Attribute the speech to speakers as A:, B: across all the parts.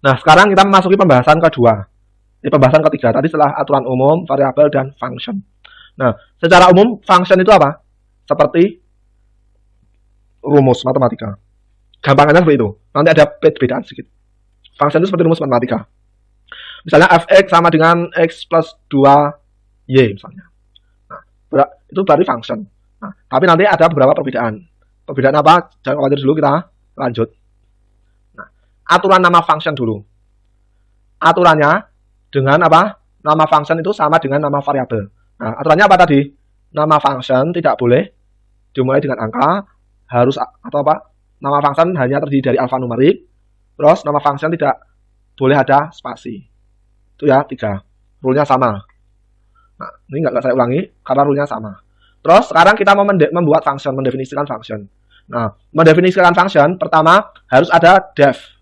A: Nah, sekarang kita memasuki pembahasan kedua. Ini pembahasan ketiga. Tadi setelah aturan umum, variabel, dan function. Nah, secara umum function itu apa? Seperti rumus matematika. Gampangnya seperti itu. Nanti ada perbedaan sedikit. Function itu seperti rumus matematika. Misalnya fx sama dengan x plus 2y misalnya. Nah, itu berarti function. Nah, tapi nanti ada beberapa perbedaan. Perbedaan apa? Jangan khawatir dulu, kita lanjut. Nah, aturan nama function dulu. Aturannya dengan apa? Nama function itu sama dengan nama variabel. Nah, aturannya apa tadi? Nama function tidak boleh dimulai dengan angka, harus atau apa? Nama function hanya terdiri dari alfanumerik. Terus nama function tidak boleh ada spasi. Itu ya, 3. Rule-nya sama. Nah, ini nggak saya ulangi karena rule-nya sama. Terus sekarang kita mau membuat function, mendefinisikan function. Nah, mendefinisikan function pertama harus ada def.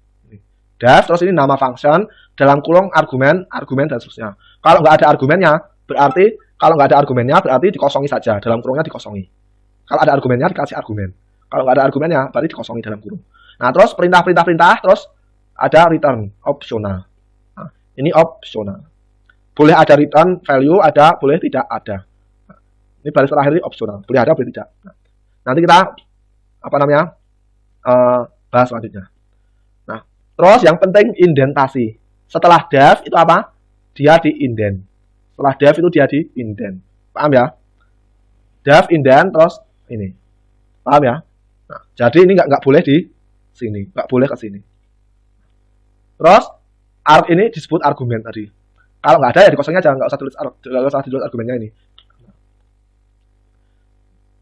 A: Def, terus ini nama function, dalam kurung argumen dan seterusnya. Kalau nggak ada argumennya, berarti dikosongi saja, dalam kurungnya dikosongi. Kalau ada argumennya dikasih argumen. Kalau nggak ada argumennya, berarti dikosongi dalam kurung. Nah, terus perintah, terus ada return, opsional. Nah, ini opsional. Boleh ada return value, boleh tidak ada. Nah, ini baris terakhir ini opsional, boleh ada, boleh tidak. Nah, nanti kita bahas selanjutnya. Nah, terus yang penting indentasi. Setelah def itu apa? Dia di indent. Setelah def itu dia di indent. Paham ya? Def, indent, terus ini. Paham ya? Nah, jadi ini nggak boleh di sini, nggak boleh ke sini. Terus ini disebut argumen tadi. Kalau nggak ada ya dikosongnya aja, nggak usah tulis argumennya ini.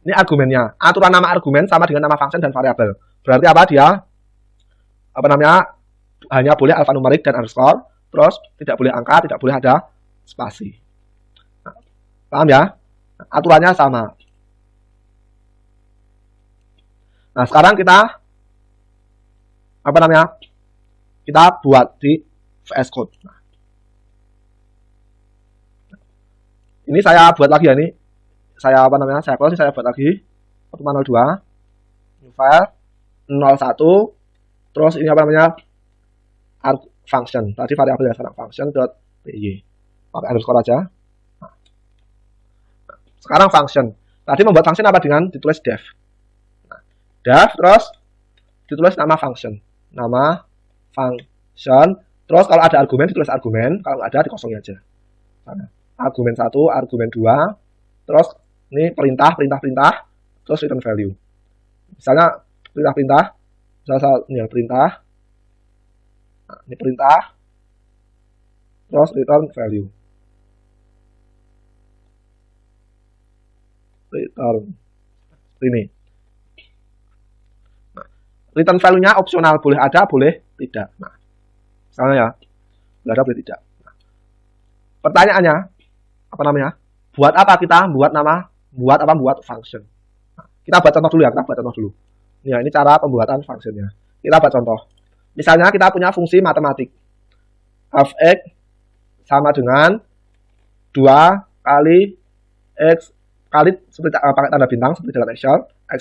A: Ini argumennya. Aturan nama argumen sama dengan nama function dan variabel. Berarti apa? Dia hanya boleh alfanumerik dan underscore. Terus tidak boleh angka, tidak boleh ada spasi. Nah, paham ya? Aturannya sama. Nah, sekarang kita kita buat di VS Code. Nah, ini saya buat lagi ya, ini saya close, saya buat lagi 1.02 new file 01, terus ini function, tadi variabel ya, sekarang function.py pakai underscore aja. Nah, sekarang function, tadi membuat function apa? Dengan ditulis def. Nah, def, terus ditulis nama function, terus kalau ada argumen ditulis argumen, kalau nggak ada dikosongi aja. Nah, argumen 1, argumen 2, terus ini perintah, terus return value. Misalnya perintah, ini ya perintah. Nah, ini perintah, terus return value. Ini. Nah, return value-nya opsional, boleh ada, boleh tidak. Nah, misalnya ya, boleh ada, boleh tidak. Nah, pertanyaannya, buat apa kita buat function? Nah, kita buat contoh dulu ya, Ya, ini cara pembuatan functionnya. Kita buat contoh. Misalnya kita punya fungsi matematik. Fx sama dengan 2 kali x kali seperti pakai tanda bintang seperti dalam Excel. X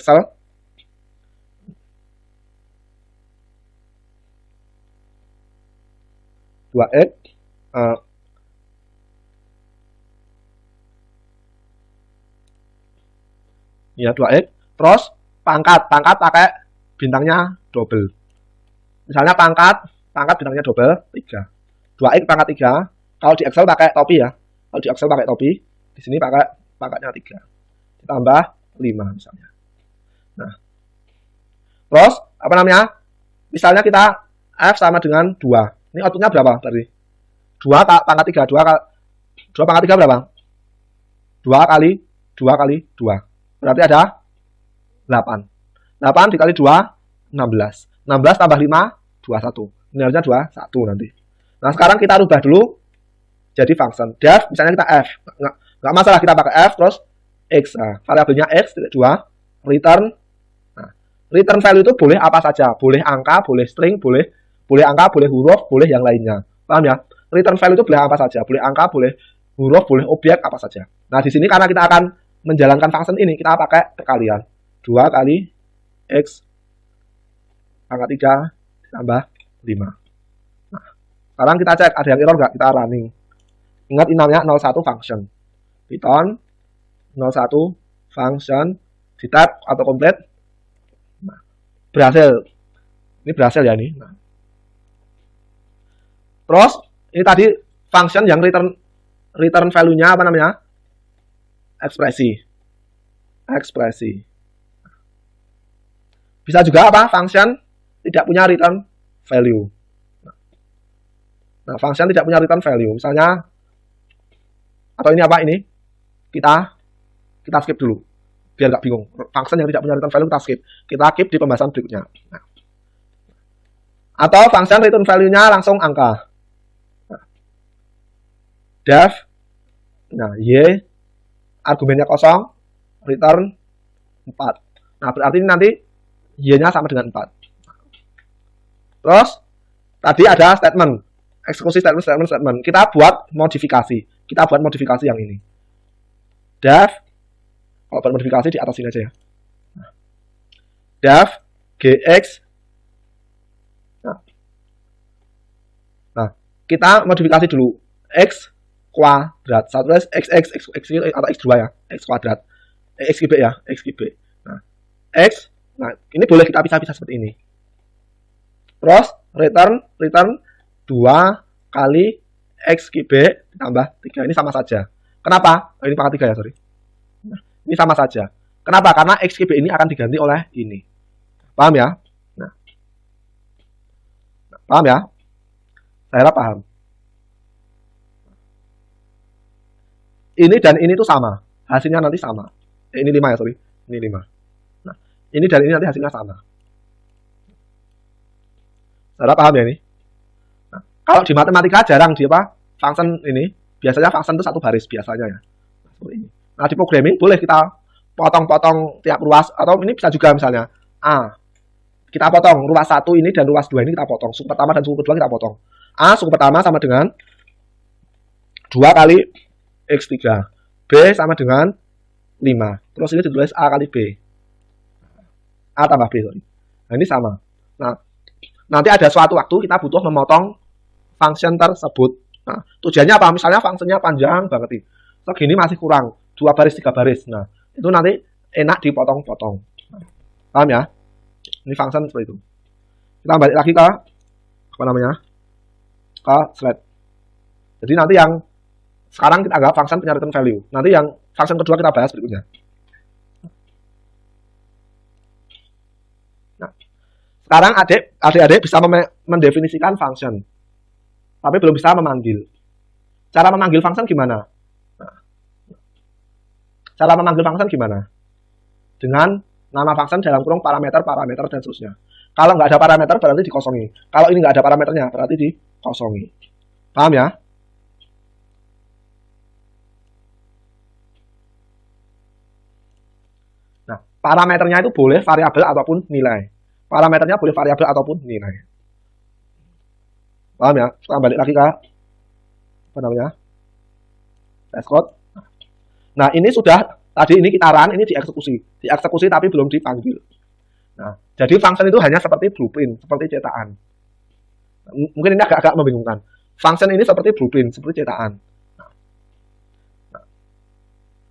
A: ya 2x, terus pangkat pakai bintangnya double. Misalnya pangkat bintangnya double 3. 2x pangkat 3. Kalau di Excel pakai topi ya. Kalau di Excel pakai topi, di sini pangkatnya 3. Ditambah 5 misalnya. Nah. Terus misalnya kita f sama dengan 2. Ini outputnya berapa tadi? 2 pangkat 3, 2 pangkat 3 berapa? 2 kali 2. Berarti ada 8. 8 dikali 2, 16. 16 tambah 5, 21. Ini harusnya 21 nanti. Nah, sekarang kita rubah dulu jadi function. Def, misalnya kita f. Nggak masalah kita pakai f, terus x. Nah, variabelnya x, 2, return. Nah, return value itu boleh apa saja. Boleh angka, boleh string, boleh angka, boleh huruf, boleh yang lainnya. Paham ya? Return value itu boleh apa saja. Boleh angka, boleh huruf, boleh objek, apa saja. Nah, di sini karena kita akan menjalankan function ini, kita pakai perkalian. 2 kali x pangkat 3 tambah 5. Nah, Sekarang kita cek ada yang error nggak, kita running. Ingat ini namanya 01 function. Python 01 function di tab atau complete. Nah, berhasil. Ini berhasil ya ini. Nah. Terus ini tadi function yang return value-nya apa namanya? Ekspresi. Bisa juga apa? Function tidak punya return value. Nah, function tidak punya return value. Misalnya, atau ini apa ini? Kita skip dulu, biar nggak bingung. Function yang tidak punya return value kita skip. Kita keep di pembahasan berikutnya. Nah. Atau function return value-nya langsung angka. Nah. Def, nah y, argumennya kosong, return 4. Nah, berarti nanti y-nya sama dengan 4. Terus, tadi ada statement. Eksekusi statement. Kita buat modifikasi. Yang ini. Def, kalau buat modifikasi di atas sini aja ya. Def, gx. Nah, kita modifikasi dulu. X kuadrat. Satu x atau x2 ya. X kuadrat. X cube ya. X cube. Nah, x. Nah, ini boleh kita pisah-pisah seperti ini. Terus, return 2 kali x cube ditambah 3. Ini sama saja. Kenapa? Oh, ini pangkat 3 ya, sorry. Nah, ini sama saja. Kenapa? Karena x cube ini akan diganti oleh ini. Paham ya? Nah, paham ya? Saya harap paham. Ini dan ini tuh sama. Hasilnya nanti sama. Ini 5 ya, sorry. Ini 5. Nah, ini dan ini nanti hasilnya sama. Saya harap paham ya ini? Kalau di matematika jarang di apa? Function ini biasanya function itu satu baris biasanya ya. Nah, di programming boleh kita potong-potong tiap ruas atau ini bisa juga misalnya kita potong ruas 1 ini dan ruas 2 ini kita potong. Suku pertama dan suku kedua kita potong. Suku pertama sama dengan 2 kali x3. B sama dengan 5. Terus ini ditulis A kali B. A tambah B, sorry. Nah, ini sama. Nah, nanti ada suatu waktu kita butuh memotong function tersebut. Nah, tujuannya apa? Misalnya fungsinya panjang banget nih. Segini masih kurang 2 baris 3 baris. Nah, itu nanti enak dipotong-potong. Paham ya? Ini function seperti itu. Kita balik lagi ke apa namanya? Ke slide. Jadi nanti yang sekarang kita anggap function punya return value. Nanti yang function kedua kita bahas berikutnya. Nah, sekarang adik-adik bisa mendefinisikan function. Tapi belum bisa memanggil. Cara memanggil function gimana? Nah, cara memanggil function gimana? Dengan nama function dalam kurung parameter, dan seterusnya. Kalau nggak ada parameter berarti dikosongi. Kalau ini nggak ada parameternya berarti dikosongi. Paham ya? Nah, parameternya itu boleh variabel ataupun nilai. Parameternya boleh variabel ataupun nilai. Paham ya? Sekarang balik lagi ke apa namanya? Test code. Nah, ini sudah tadi ini kita run, ini dieksekusi tapi belum dipanggil. Nah, jadi function itu hanya seperti blueprint, seperti cetakan. Mungkin ini agak membingungkan. Function ini seperti blueprint, seperti cetakan. Nah,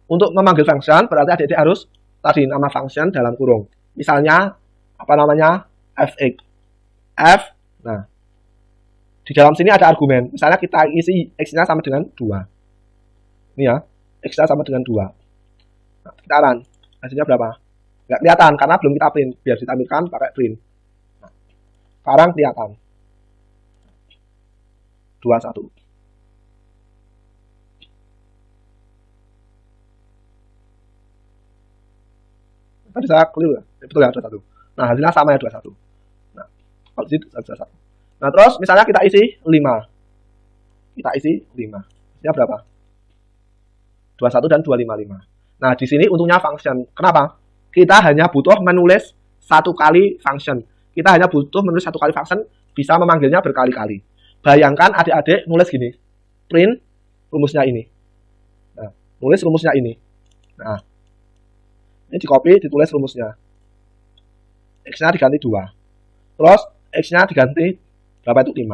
A: untuk memanggil function berarti adik-adik harus tadi nama function dalam kurung. Misalnya apa namanya? fx. Nah, di dalam sini ada argumen. Misalnya kita isi x-nya sama dengan 2. Ini ya, x-nya sama dengan 2. Nah, kita run. Hasilnya berapa? Nggak kelihatan karena belum kita print. Biar ditampilkan pakai print. Nah, sekarang kelihatan. 21. Tadi saya keliru ya? Betul ya, 21. Nah, hasilnya sama ya 21. Nah, kalau di 21. Nah, terus misalnya kita isi 5. Kita isi 5. Hasilnya berapa? 21 dan 255. Nah, di sini untungnya function. Kenapa? Kita hanya butuh menulis 1 kali function. Kita hanya butuh menulis 1 kali function, bisa memanggilnya berkali-kali. Bayangkan adik-adik nulis gini. Print rumusnya ini. Nah, nulis rumusnya ini. Nah, ini di copy, ditulis rumusnya. X-nya diganti 2. Terus X-nya diganti berapa itu? 5.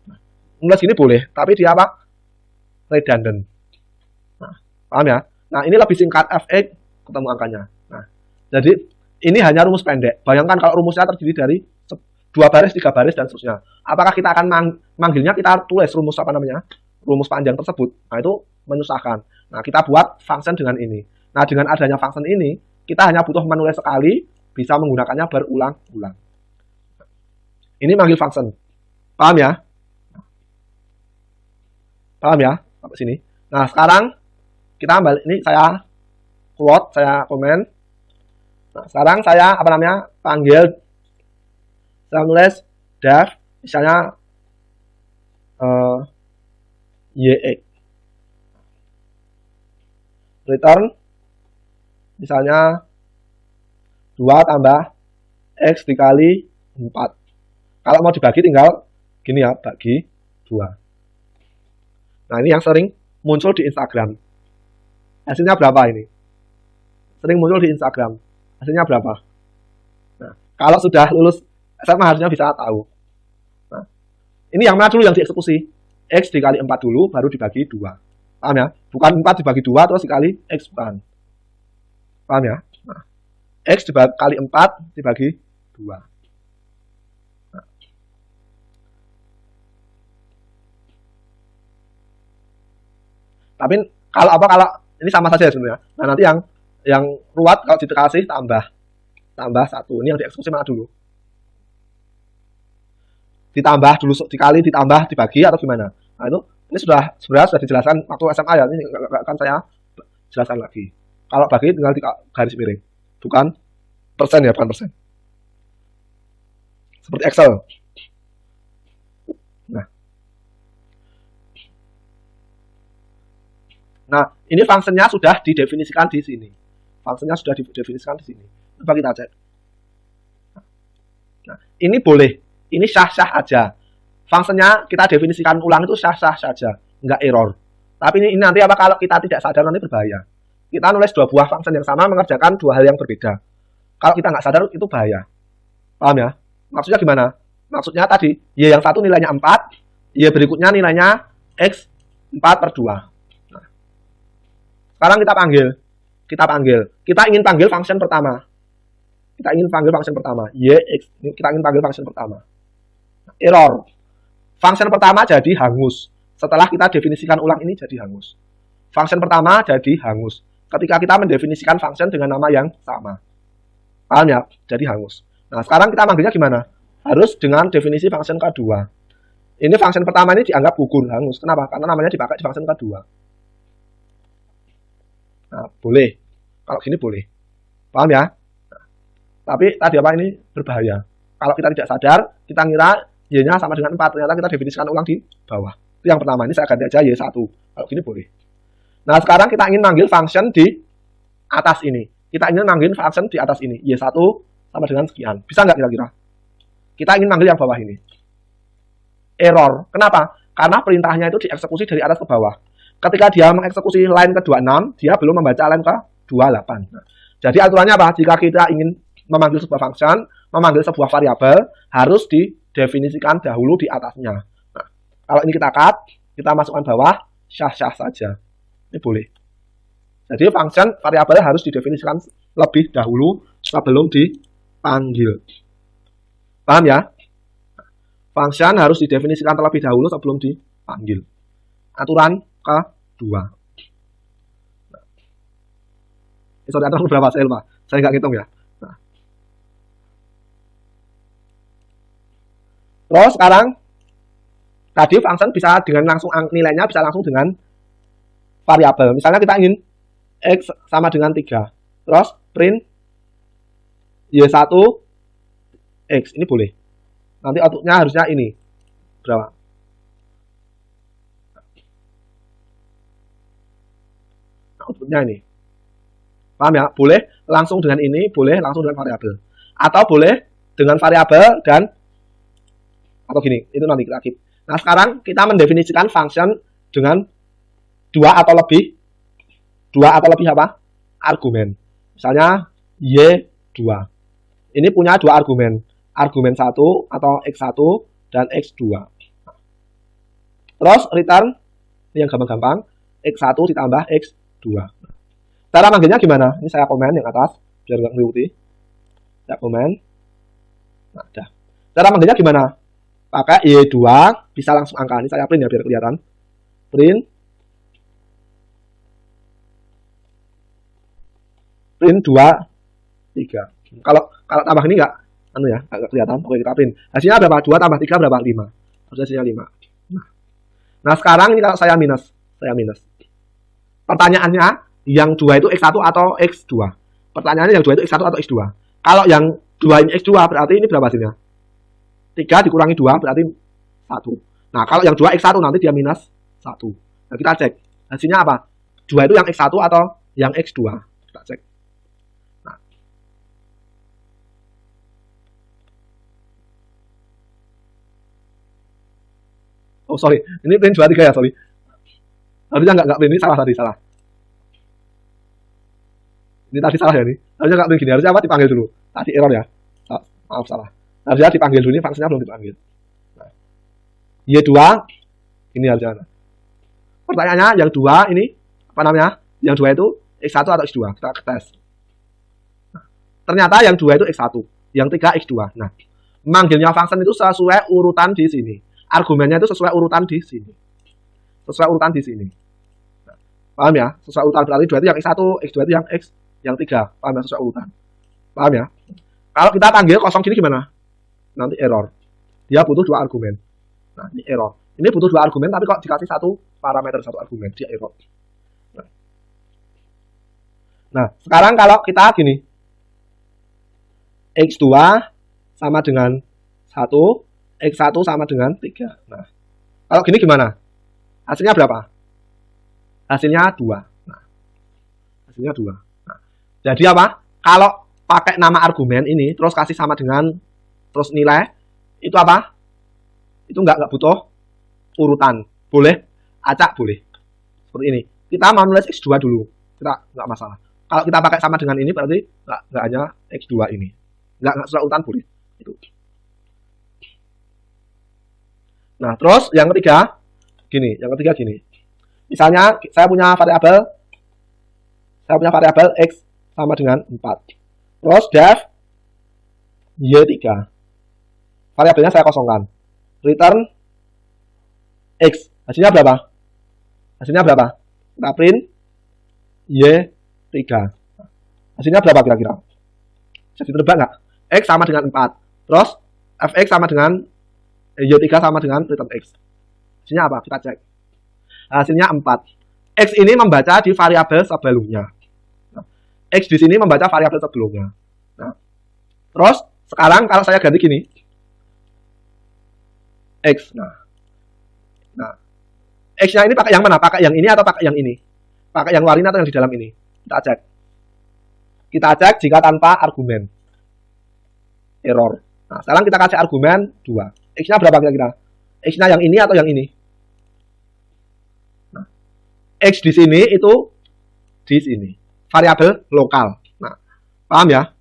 A: Nah, Nulis gini boleh, tapi dia apa? Redundant. Nah, paham ya? Nah, ini lebih singkat, F8 ketemu angkanya. Nah, jadi ini hanya rumus pendek. Bayangkan kalau rumusnya terdiri dari 2 baris, 3 baris, dan seterusnya. Apakah kita akan manggilnya, kita tulis rumus apa namanya? Rumus panjang tersebut. Nah, itu menyusahkan. Nah, kita buat function dengan ini. Nah, dengan adanya function ini, kita hanya butuh menulis sekali, bisa menggunakannya berulang-ulang. Ini manggil function. Paham ya? Paham ya? Sampai sini. Nah, sekarang kita balik, ini saya quote, saya komen. Nah, sekarang saya apa namanya? Panggil, saya nulis def, misalnya y8. Return misalnya 2 tambah x dikali 4. Kalau mau dibagi tinggal gini ya, bagi 2. Nah, ini yang sering muncul di Instagram. Hasilnya berapa ini? Sering muncul di Instagram. Hasilnya berapa? Nah, kalau sudah lulus SMA harusnya bisa tahu. Nah, ini yang mana dulu yang dieksekusi? X dikali 4 dulu, baru dibagi 2. Paham ya? Bukan 4 dibagi 2, terus dikali X, bukan. Paham ya? Nah, X dikali 4 dibagi 2. Nah. Tapi kalau ini sama saja sebenarnya. Nah, nanti yang ruwet kalau dikasih tambah 1. Ini yang dieksekusi mana dulu? Ditambah dulu, dikali, ditambah, dibagi, atau gimana? Nah, ini sebenarnya sudah dijelaskan waktu SMA ya. Ini akan saya jelaskan lagi. Kalau bagi tinggal di garis miring, bukan persen ya, bukan persen. Seperti Excel. Nah, ini fungsinya sudah didefinisikan di sini. Coba kita cek. Nah, ini boleh. Ini sah-sah aja. Fungsinya kita definisikan ulang itu sah-sah saja, nggak error. Tapi ini nanti apa kalau kita tidak sadar nanti berbahaya. Kita nulis 2 buah fungsi yang sama mengerjakan 2 hal yang berbeda. Kalau kita nggak sadar itu bahaya. Paham ya? Maksudnya gimana? Maksudnya tadi y yang satu nilainya 4, y berikutnya nilainya x 4/2. Nah, sekarang kita panggil. Kita ingin panggil fungsi pertama. Kita ingin panggil fungsi pertama. Error. Fungsi pertama jadi hangus. Setelah kita definisikan ulang ini jadi hangus. Fungsi pertama jadi hangus. Ketika kita mendefinisikan fungsi dengan nama yang sama. Paham ya? Jadi hangus. Nah, sekarang kita manggilnya gimana? Harus dengan definisi fungsi kedua. Ini fungsi pertama ini dianggap gugur, hangus. Kenapa? Karena namanya dipakai di fungsi kedua. Nah, boleh. Kalau gini boleh. Paham ya? Nah, tapi tadi apa ini berbahaya. Kalau kita tidak sadar, kita ngira y-nya sama dengan 4. Ternyata kita definisikan ulang di bawah. Itu yang pertama. Ini saya ganti aja y1. Kalau gini boleh. Nah, sekarang kita ingin manggil function di atas ini. Kita ingin manggil function di atas ini. Y1 sama dengan sekian. Bisa nggak kira-kira? Kita ingin manggil yang bawah ini. Error. Kenapa? Karena perintahnya itu dieksekusi dari atas ke bawah. Ketika dia mengeksekusi line ke-26, dia belum membaca line ke-28. Nah, jadi aturannya apa? Jika kita ingin memanggil sebuah function, memanggil sebuah variabel, harus didefinisikan dahulu di atasnya. Nah, kalau ini kita cut, kita masukkan bawah, syah-syah saja. Ini boleh. Jadi function variabel harus didefinisikan lebih dahulu sebelum dipanggil. Paham ya? Function harus didefinisikan terlebih dahulu sebelum dipanggil. Aturan kedua. Nah, sorry, aturan berapa saya lupa. Saya nggak ngitung ya. Nah. Terus sekarang tadi function bisa dengan langsung nilainya bisa langsung dengan variabel. Misalnya kita ingin x sama dengan 3. Terus print y1 x. Ini boleh. Nanti outputnya harusnya ini. Berapa? Outputnya ini. Paham ya? Boleh langsung dengan ini, boleh langsung dengan variabel. Atau boleh dengan variabel dan atau gini, itu nanti kita keep. Nah, sekarang kita mendefinisikan function dengan 2 atau lebih apa? Argumen. Misalnya y2. Ini punya 2 argumen. Argumen 1 atau x1 dan x2. Terus return ini yang gampang-gampang, X1 ditambah X2. Cara manggilnya gimana? Ini saya komen yang atas biar nggak ngikuti. Saya komen. Nah, dah. Cara manggilnya gimana? Pakai Y2, bisa langsung angka. Ini saya print ya biar kelihatan. Print 2, 3. Kalau tambah ini enggak ya, agak kelihatan. Oke, kita print. Hasilnya berapa? 2 tambah 3 berapa? 5. Hasilnya 5. Nah, sekarang ini kalau saya minus. Pertanyaannya, yang 2 itu X1 atau X2? Pertanyaannya yang 2 itu X1 atau X2? Kalau yang 2 ini X2 berarti ini berapa hasilnya? 3 dikurangi 2 berarti 1. Nah, kalau yang 2 X1 nanti dia minus 1. Nah, kita cek. Hasilnya apa? 2 itu yang X1 atau yang X2? Kita cek. Nah. Oh, sorry. Ini print 2, 3 ya, sorry. Harusnya enggak print, ini salah tadi, salah. Ini tadi salah ya ini. Harusnya enggak print gini, harusnya apa? Dipanggil dulu. Tadi error ya. Maaf, salah. Harusnya dipanggil dulu, ini fungsinya belum dipanggil. Nah. Y2 ini harusnya. Pertanyaannya yang 2 ini apa namanya? Yang 2 itu X1 atau X2? Kita tes. Nah, ternyata yang 2 itu X1, yang 3 X2. Nah, manggilnya function itu sesuai urutan di sini. Argumennya itu sesuai urutan di sini. Nah, paham ya? Sesuai urutan berarti 2 itu yang X1, X2 itu yang 3. Paham ya? Sesuai urutan. Paham ya? Kalau kita panggil kosong gini gimana? Nanti error. Dia butuh 2 argumen. Nah, ini error. Ini butuh 2 argumen, tapi kok dikasih 1 parameter 1 argumen, dia error. Nah, sekarang kalau kita gini, X2 sama dengan 1, X1 sama dengan 3. Nah, kalau gini gimana? Hasilnya berapa? Hasilnya 2. Nah, hasilnya 2. Nah, jadi apa? Kalau pakai nama argumen ini, terus kasih sama dengan, terus nilai, itu apa? Itu nggak butuh urutan. Boleh, acak boleh. Seperti ini. Kita mau nulis X2 dulu. Kita nggak masalah. Kalau kita pakai sama dengan ini, berarti nggak hanya X2 ini. Nggak sesuai urutan boleh. Itu. Nah, terus yang ketiga, gini. Misalnya, saya punya variabel X sama dengan 4. Terus def Y3. Variabelnya saya kosongkan. Return X. Hasilnya berapa? Kita print Y3. Hasilnya berapa kira-kira? Bisa ditebak nggak? X sama dengan 4. Terus Fx sama dengan Y3 sama dengan return X. Hasilnya apa? Kita cek. Hasilnya 4. X ini membaca di variabel sebelumnya. X di sini membaca variabel sebelumnya. Nah, terus sekarang kalau saya ganti gini, X. Nah, X-nya ini pakai yang mana? Pakai yang ini atau pakai yang ini? Pakai yang luar ini atau yang di dalam ini? Kita cek jika tanpa argumen. Error. Nah, sekarang kita kasih argumen 2. X-nya berapa kira-kira? X-nya yang ini atau yang ini? Nah, X di sini itu di sini. Variabel lokal. Nah, paham ya?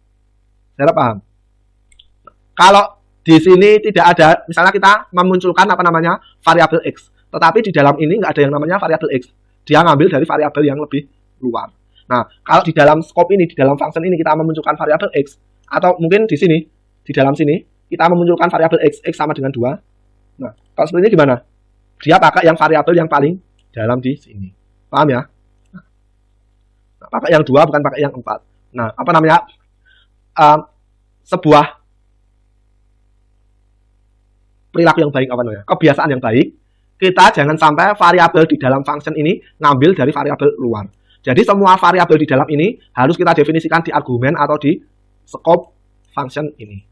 A: Saya paham. Kalau di sini tidak ada, misalnya kita memunculkan apa namanya variabel X, tetapi di dalam ini nggak ada yang namanya variabel X. Dia ngambil dari variabel yang lebih luar. Nah, kalau di dalam scope ini, di dalam function ini kita memunculkan variabel X, atau mungkin di sini, di dalam sini kita memunculkan variabel X sama dengan 2. Nah, kalau seperti ini gimana? Dia pakai yang variabel yang paling dalam di sini. Paham ya? Nah, pakai yang 2 bukan pakai yang 4. Nah, apa namanya? Sebuah perilaku yang baik, apa namanya? Kebiasaan yang baik. Kita jangan sampai variabel di dalam function ini ngambil dari variabel luar. Jadi semua variabel di dalam ini harus kita definisikan di argumen atau di scope function ini.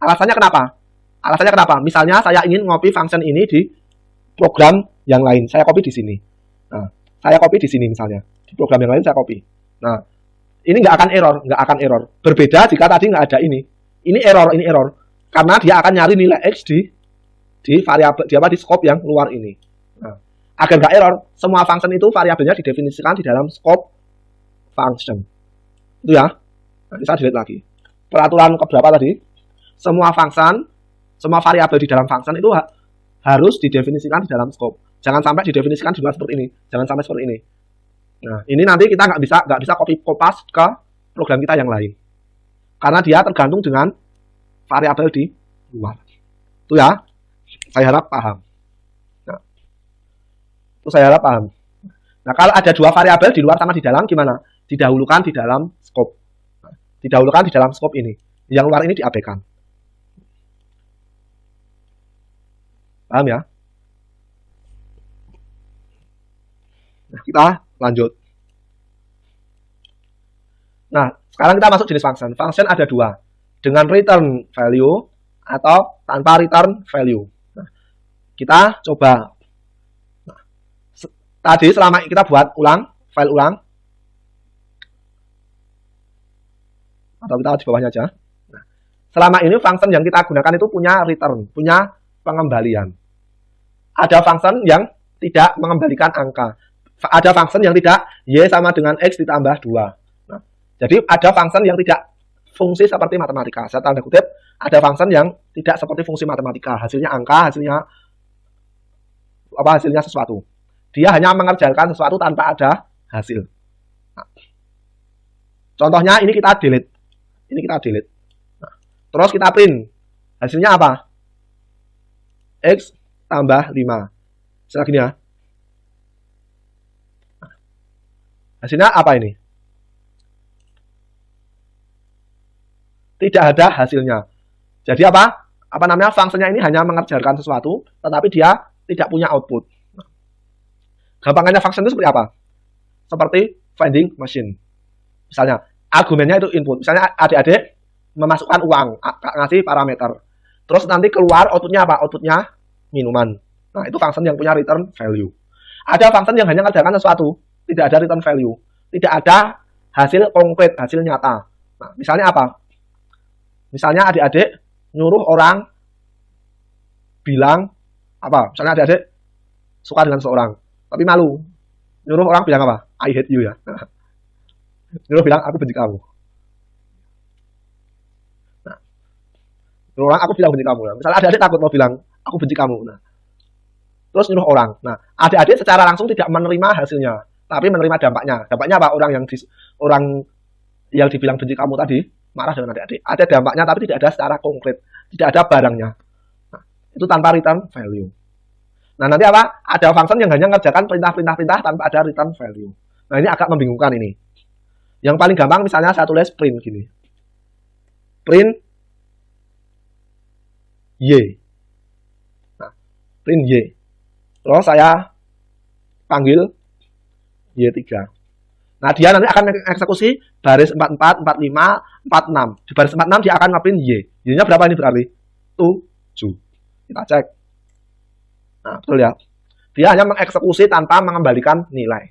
A: Alasannya kenapa? Misalnya saya ingin ngopi function ini di program yang lain. Saya copy di sini. Nah, saya copy di sini misalnya. Di program yang lain saya copy. Nah, ini nggak akan error. Berbeda jika tadi nggak ada ini. Ini error. Karena dia akan nyari nilai X di variabel di scope yang luar ini. Nah, agar nggak error, semua function itu variabelnya didefinisikan di dalam scope function. Itu ya. Nanti saya delete lagi. Peraturan keberapa tadi? Semua variabel di dalam function itu harus didefinisikan di dalam scope. Jangan sampai didefinisikan di luar seperti ini. Jangan sampai seperti ini. Nah, ini nanti kita nggak bisa copy paste ke program kita yang lain. Karena dia tergantung dengan variabel di luar. Itu ya. Saya harap paham. Nah, itu saya harap paham. Nah, kalau ada dua variabel di luar sama di dalam gimana? Didahulukan di dalam scope. Nah, didahulukan di dalam scope ini. Yang luar ini diabaikan. Paham ya? Nah, kita lanjut. Nah, sekarang kita masuk jenis function. Function ada dua. Dengan return value atau tanpa return value. Nah, kita coba. Nah, tadi selama kita buat ulang, file ulang. Atau kita di bawahnya aja. Nah, selama ini function yang kita gunakan itu punya return, punya pengembalian. Ada function yang tidak mengembalikan angka. Ada function yang tidak y sama dengan x ditambah 2. Nah, jadi ada function yang tidak fungsi seperti matematika. Saya tanda kutip, ada function yang tidak seperti fungsi matematika. Hasilnya angka, hasilnya sesuatu. Dia hanya mengerjakan sesuatu tanpa ada hasil. Nah, contohnya ini kita delete. Nah, terus kita print. Hasilnya apa? X tambah 5. Misalnya gini ya. Hasilnya apa ini? Tidak ada hasilnya. Jadi apa? Fungsinya ini hanya mengerjakan sesuatu, tetapi dia tidak punya output. Gampangannya function itu seperti apa? Seperti vending machine. Misalnya, argumennya itu input. Misalnya adik-adik memasukkan uang, ngasih parameter. Terus nanti keluar outputnya apa? Outputnya minuman. Nah, itu function yang punya return value. Ada function yang hanya mengerjakan sesuatu, tidak ada return value, tidak ada hasil konkret, hasil nyata. Nah, misalnya apa? Misalnya adik-adik nyuruh orang bilang apa? Misalnya adik-adik suka dengan seorang, tapi malu. Nyuruh orang bilang apa? I hate you ya. Nyuruh bilang aku benci kamu. Nah, nyuruh orang aku bilang benci kamu. Misalnya adik-adik takut mau bilang aku benci kamu. Nah, terus nyuruh orang. Nah, adik-adik secara langsung tidak menerima hasilnya, tapi menerima dampaknya. Dampaknya apa? Orang yang dibilang benci kamu tadi marah dengan adik-adik. Ada dampaknya, tapi tidak ada secara konkret, tidak ada barangnya. Nah, itu tanpa return value. Nah, nanti apa? Ada function yang hanya mengerjakan perintah tanpa ada return value. Nah, ini agak membingungkan ini. Yang paling gampang misalnya saya tulis print gini. Print Y. Nah, print Y. Terus saya panggil Y3. Nah, dia nanti akan mengeksekusi baris 44, 45, 46. Di baris 46 dia akan ngeprint Y. Y-nya berapa ini berarti? 7. Kita cek. Nah, betul ya. Dia hanya mengeksekusi tanpa mengembalikan nilai.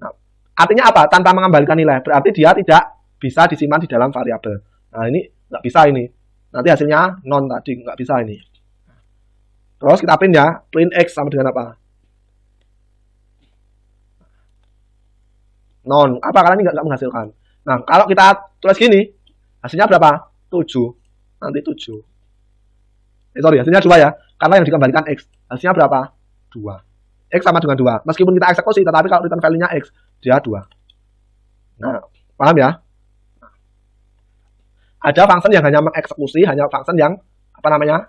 A: Nah, artinya apa? Tanpa mengembalikan nilai. Berarti dia tidak bisa disimpan di dalam variabel. Nah, ini nggak bisa ini. Nanti hasilnya non tadi, nggak bisa ini. Terus kita print ya. Print X sama dengan apa? Non. Apa? Karena ini nggak menghasilkan. Nah, kalau kita tulis gini, hasilnya berapa? 7. Nanti 7. Sorry, hasilnya 2 ya. Karena yang dikembalikan X. Hasilnya berapa? 2. X sama dengan 2. Meskipun kita eksekusi, tetapi kalau return value-nya X, dia 2. Nah, paham ya? Ada function yang hanya mengeksekusi, hanya function yang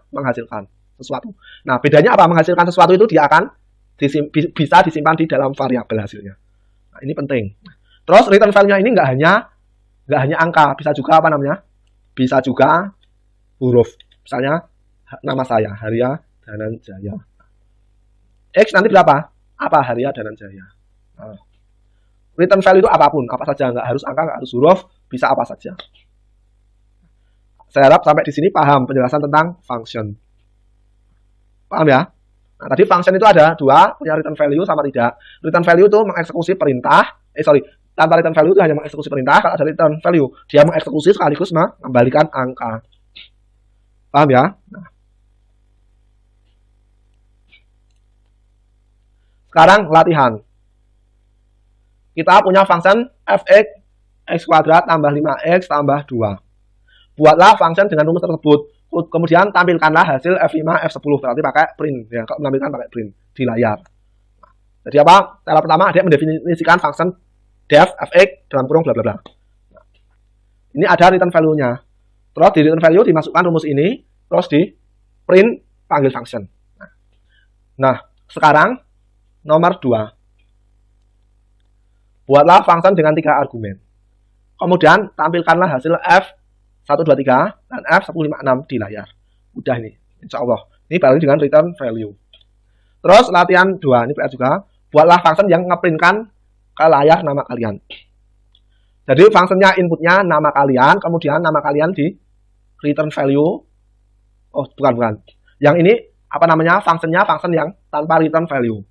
A: menghasilkan sesuatu. Nah, bedanya apa? Menghasilkan sesuatu itu dia akan bisa disimpan di dalam variabel hasilnya. Nah, ini penting. Terus return value-nya ini nggak hanya angka, bisa juga bisa juga huruf. Misalnya nama saya Haria Dananjaya. X nanti berapa? Apa Haria Dananjaya? Nah, return value itu apapun, apa saja, nggak harus angka, nggak harus huruf, bisa apa saja. Saya harap sampai di sini paham penjelasan tentang function. Paham ya? Nah, tadi function itu ada dua, punya return value sama tidak. Return value itu mengeksekusi perintah. Tanpa return value itu hanya mengeksekusi perintah. Kalau ada return value, dia mengeksekusi sekaligus mengembalikan angka. Paham ya? Nah. Sekarang latihan. Kita punya function fx x kuadrat tambah 5x tambah 2. Buatlah function dengan rumus tersebut. Kemudian tampilkanlah hasil F5, F10, berarti pakai print ya, kalau menampilkan pakai print di layar. Jadi apa? Cara pertama dia mendefinisikan function def fx dalam kurung bla bla bla. Ini ada return value-nya. Terus di return value dimasukkan rumus ini, terus di print panggil function. Nah, sekarang nomor 2. Buatlah function dengan 3 argumen. Kemudian tampilkanlah hasil F123 dan F156 di layar. Mudah ini, insya Allah. Ini balik dengan return value. Terus latihan 2, ini PR juga. Buatlah function yang ngeprintkan ke layar nama kalian. Jadi fungsinya inputnya nama kalian, kemudian nama kalian di return value. Oh, bukan. Yang ini apa namanya? Fungsinya function yang tanpa return value.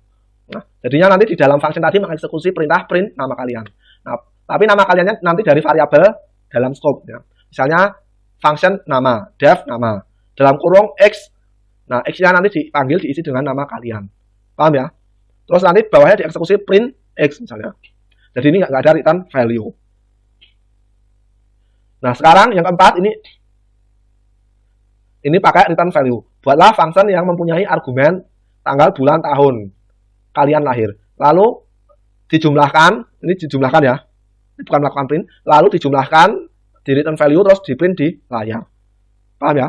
A: Nah, jadinya nanti di dalam function tadi mengeksekusi perintah print nama kalian. Nah, tapi nama kaliannya nanti dari variabel dalam scope ya. Misalnya function nama, def nama, dalam kurung x. Nah, x-nya nanti dipanggil diisi dengan nama kalian. Paham ya? Terus nanti bawahnya dieksekusi print x misalnya. Jadi ini nggak ada return value. Nah, sekarang yang keempat ini pakai return value. Buatlah function yang mempunyai argumen tanggal, bulan, tahun kalian lahir. Lalu dijumlahkan, ini dijumlahkan ya. Ini bukan melakukan print, lalu dijumlahkan di return value terus di print di layar. Paham ya?